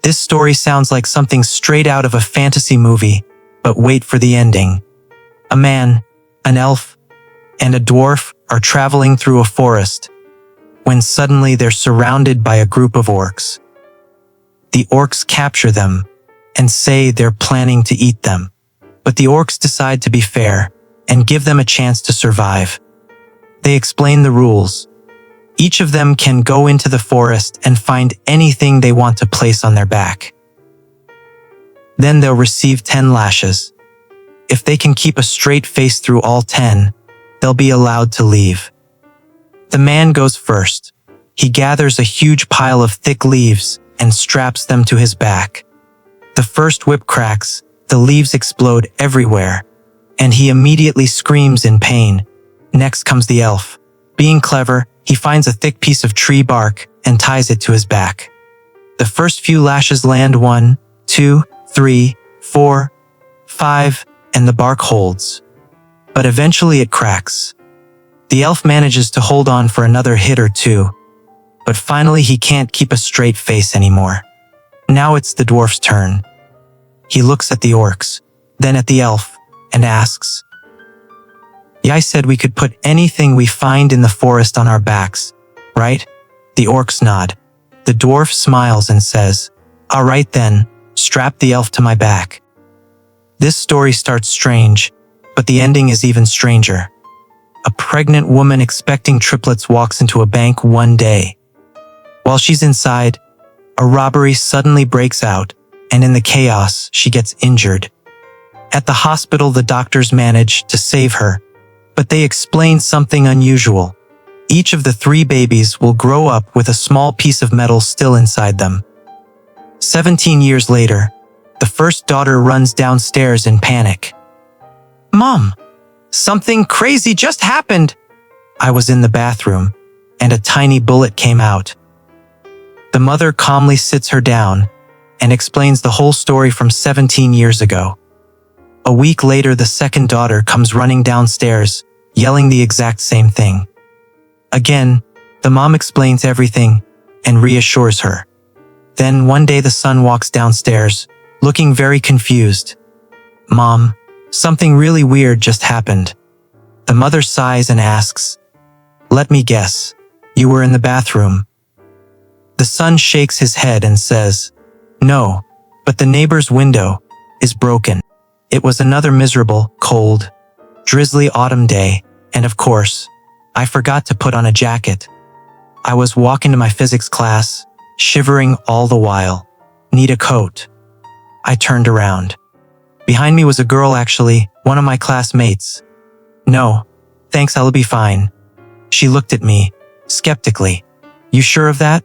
This story sounds like something straight out of a fantasy movie, but wait for the ending. A man, an elf, and a dwarf are traveling through a forest, when suddenly they're surrounded by a group of orcs. The orcs capture them and say they're planning to eat them, but the orcs decide to be fair and give them a chance to survive. They explain the rules. Each of them can go into the forest and find anything they want to place on their back. Then they'll receive 10 lashes. If they can keep a straight face through all 10, they'll be allowed to leave. The man goes first. He gathers a huge pile of thick leaves and straps them to his back. The first whip cracks, the leaves explode everywhere, and he immediately screams in pain. Next comes the elf. Being clever, he finds a thick piece of tree bark and ties it to his back. The first few lashes land 1, 2, 3, 4, 5, and the bark holds. But eventually it cracks. The elf manages to hold on for another hit or two, but finally he can't keep a straight face anymore. Now it's the dwarf's turn. He looks at the orcs, then at the elf, and asks, "Yeah, I said we could put anything we find in the forest on our backs, right?" The orcs nod. The dwarf smiles and says, "All right then, strap the elf to my back." This story starts strange, but the ending is even stranger. A pregnant woman expecting triplets walks into a bank one day. While she's inside, a robbery suddenly breaks out, and in the chaos, she gets injured. At the hospital, the doctors manage to save her, but they explain something unusual. Each of the 3 babies will grow up with a small piece of metal still inside them. 17 years later, the first daughter runs downstairs in panic. "Mom, something crazy just happened." I was in the bathroom, and a tiny bullet came out. The mother calmly sits her down and explains the whole story from 17 years ago. A week later, the second daughter comes running downstairs, yelling the exact same thing. Again, the mom explains everything and reassures her. Then one day the son walks downstairs, looking very confused. "Mom, something really weird just happened." The mother sighs and asks, "Let me guess, you were in the bathroom." The son shakes his head and says, "No, but the neighbor's window is broken." It was another miserable, cold, drizzly autumn day, and of course, I forgot to put on a jacket. I was walking to my physics class, shivering all the while. "Need a coat." I turned around. Behind me was a girl, actually, one of my classmates. "No, thanks, I'll be fine." She looked at me, skeptically. "You sure of that?"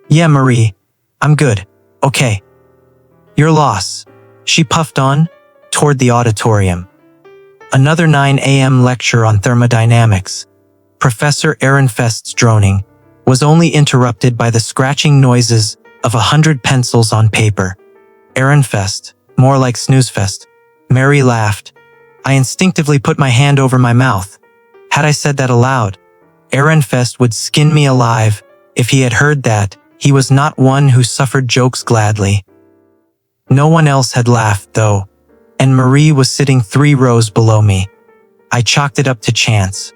"Yeah, Marie, I'm good. Okay." "Your loss." She puffed on, toward the auditorium. Another 9 a.m. lecture on thermodynamics. Professor Ehrenfest's droning was only interrupted by the scratching noises of 100 pencils on paper. Ehrenfest, more like snoozefest. Mary laughed. I instinctively put my hand over my mouth. Had I said that aloud, Ehrenfest would skin me alive. If he had heard that, he was not one who suffered jokes gladly. No one else had laughed, though, and Marie was sitting 3 rows below me. I chalked it up to chance.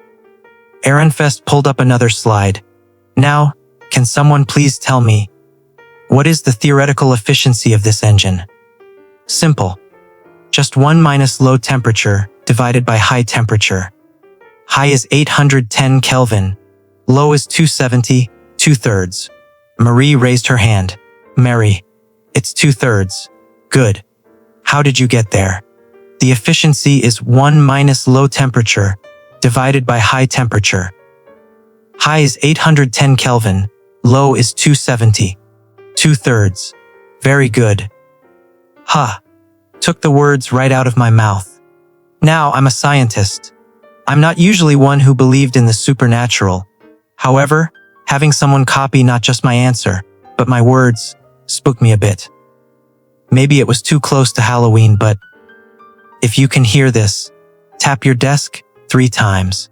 Ehrenfest pulled up another slide. "Now, can someone please tell me, what is the theoretical efficiency of this engine?" Simple. Just 1 minus low temperature divided by high temperature. High is 810 Kelvin. Low is 270, 2/3. Marie raised her hand. "Mary, it's 2/3. Good. How did you get there?" The efficiency is 1 minus low temperature divided by high temperature. High is 810 Kelvin. Low is 270. 2/3. Very good. Ha. Took the words right out of my mouth. Now I'm a scientist. I'm not usually one who believed in the supernatural. However, having someone copy not just my answer, but my words, spooked me a bit. Maybe it was too close to Halloween, but if you can hear this, tap your desk 3 times.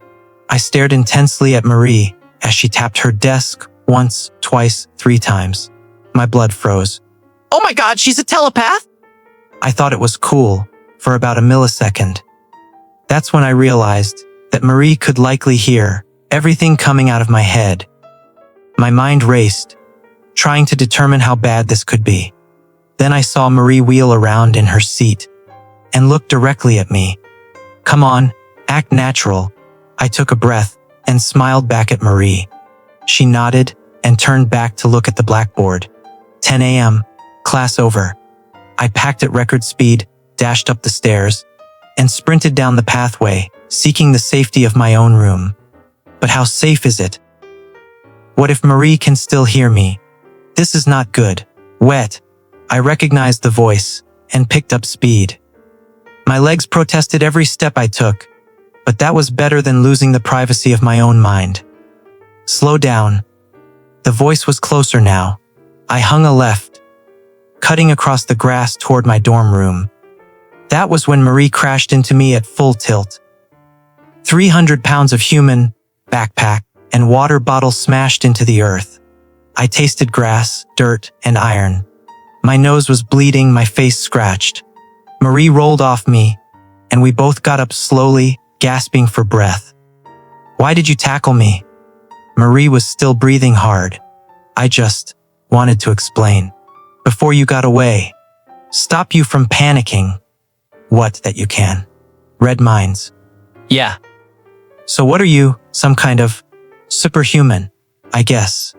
I stared intensely at Marie as she tapped her desk once, twice, 3 times. My blood froze. Oh my God, she's a telepath? I thought it was cool for about a millisecond. That's when I realized that Marie could likely hear everything coming out of my head. My mind raced, trying to determine how bad this could be. Then I saw Marie wheel around in her seat and look directly at me. Come on, act natural. I took a breath and smiled back at Marie. She nodded and turned back to look at the blackboard. 10 a.m., class over. I packed at record speed, dashed up the stairs, and sprinted down the pathway, seeking the safety of my own room. But how safe is it? What if Marie can still hear me? This is not good. Wet. I recognized the voice and picked up speed. My legs protested every step I took, but that was better than losing the privacy of my own mind. Slow down. The voice was closer now. I hung a left, cutting across the grass toward my dorm room. That was when Marie crashed into me at full tilt. 300 pounds of human, backpack, and water bottle smashed into the earth. I tasted grass, dirt, and iron. My nose was bleeding, my face scratched. Marie rolled off me, and we both got up slowly, gasping for breath. Why did you tackle me? Marie was still breathing hard. I just wanted to explain. Before you got away. Stop you from panicking. What that you can? Read minds. Yeah. So what are you, some kind of superhuman, I guess?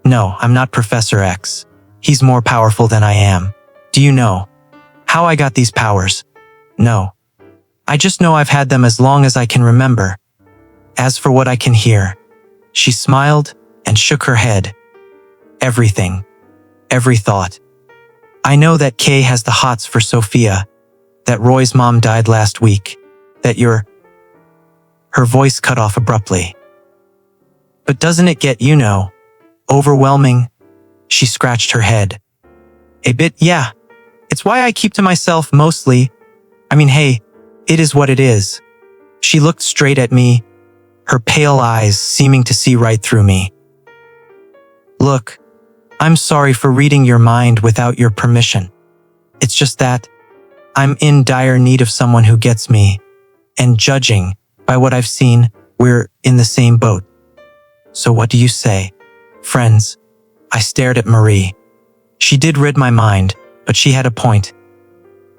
No, I'm not Professor X. He's more powerful than I am. Do you know how I got these powers? No. I just know I've had them as long as I can remember. As for what I can hear, she smiled and shook her head. Everything. Every thought. I know that Kay has the hots for Sophia, that Roy's mom died last week, that you're... Her voice cut off abruptly. But doesn't it get, overwhelming? She scratched her head. A bit, yeah. It's why I keep to myself mostly. Hey, it is what it is. She looked straight at me, her pale eyes seeming to see right through me. Look, I'm sorry for reading your mind without your permission. It's just that I'm in dire need of someone who gets me, and judging by what I've seen, we're in the same boat. So what do you say? Friends? I stared at Marie. She did read my mind, but she had a point.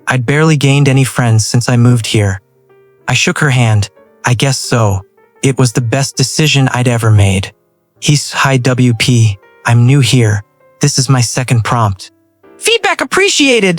I'd barely gained any friends since I moved here. I shook her hand. I guess so. It was the best decision I'd ever made. He's hi WP. I'm new here. This is my second prompt. Feedback appreciated!